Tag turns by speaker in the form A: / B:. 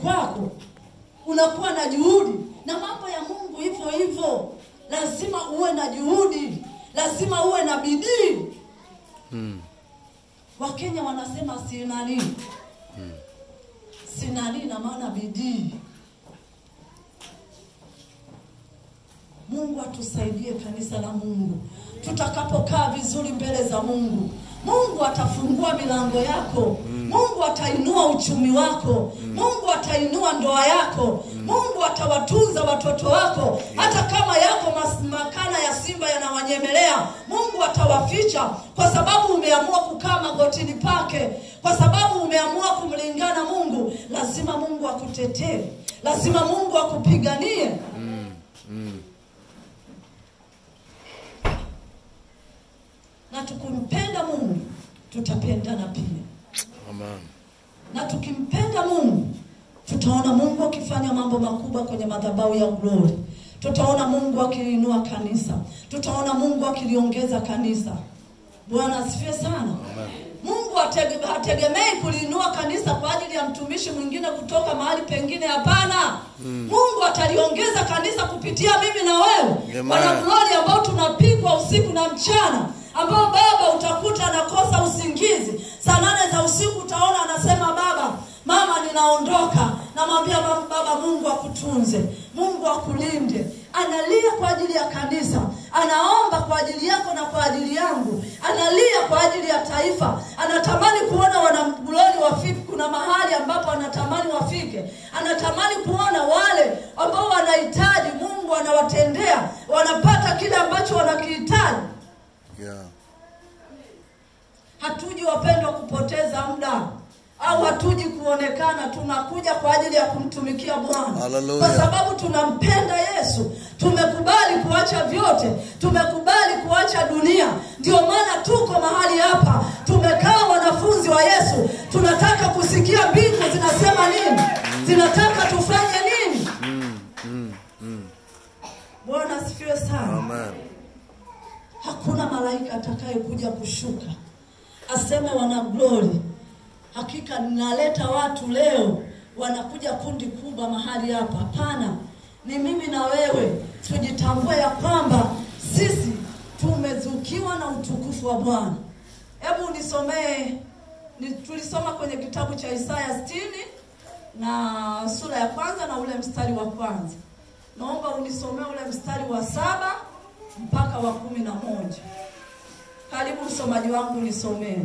A: kwako, unakuwa na juhudi. Na mambo ya Mungu hivyo hivyo, lazima uwe na juhudi, lazima uwe na bidii. Wakenya wanasema sina nini? Sina nini na maana bidii. Mungu atusaidie kanisa la Mungu. Tutakapokaa vizuri mbele za Mungu, Mungu atafungua milango yako. Mungu atainua uchumi wako. Mungu atainua ndoa yako. Mungu atawatunza watoto wako. Hata kama yako makana ya simba yanawanyemelea, Mungu atawaficha, kwa sababu umeamua kukaa magotini pake, kwa sababu umeamua kumlingana Mungu. Lazima Mungu akutetee, lazima Mungu akupiganie. Na tukimpenda Mungu, tutapendana pia.
B: Amen.
A: Na tukimpenda Mungu, tutaona Mungu akifanya mambo makubwa kwenye madhabahu ya Glory. Tutaona Mungu akiinua kanisa. Tutaona Mungu akiliongeza kanisa. Bwana asifiwe sana.
B: Amen.
A: Mungu hategemei kuliinua kanisa kwa ajili ya mtumishi mwingine kutoka mahali pengine, hapana. Mungu ataliongeza kanisa kupitia mimi na wewe. Wana Glory ambao tunapigwa usiku na mchana, ambao baba utakuta anakosa usingizi. Saa 8 za usiku utaona anasema, baba, mama ninaondoka. Namwambia baba, Mungu akutunze, Mungu akulinde. Analia kwa ajili ya kanisa, anaomba kwa ajili yako na kwa ajili yangu, analia kwa ajili ya taifa. Anatamani kuona wana Glory wafike, kuna mahali ambapo anatamani wafike. Anatamani kuona wale ambao wanahitaji, Mungu anawatendea, wanapata kile ambacho wanakihitaji. Hatuji wapendwa kupoteza muda, au hatuji kuonekana. Tunakuja kwa ajili ya kumtumikia Bwana, kwa sababu tunampenda Yesu. Tumekubali kuacha vyote, tumekubali kuacha dunia. Ndio maana tuko mahali hapa, tumekaa wanafunzi wa Yesu. Tunataka kusikia mbingu zinasema nini, zinataka tufanye nini. Bwana asifiwe sana.
B: Amen.
A: Hakuna malaika atakaye kuja kushuka aseme wana Glory, hakika ninaleta watu leo wanakuja kundi kubwa mahali hapa. Hapana, ni mimi na wewe tujitambue ya kwamba sisi tumezukiwa na utukufu wa Bwana. Hebu nisomee, tulisoma kwenye kitabu cha Isaya 60 na sura ya 1 na ule mstari wa 1. Naomba unisomee ule mstari wa 7 mpaka wa 11. Karibu msomaji wangu nisomee.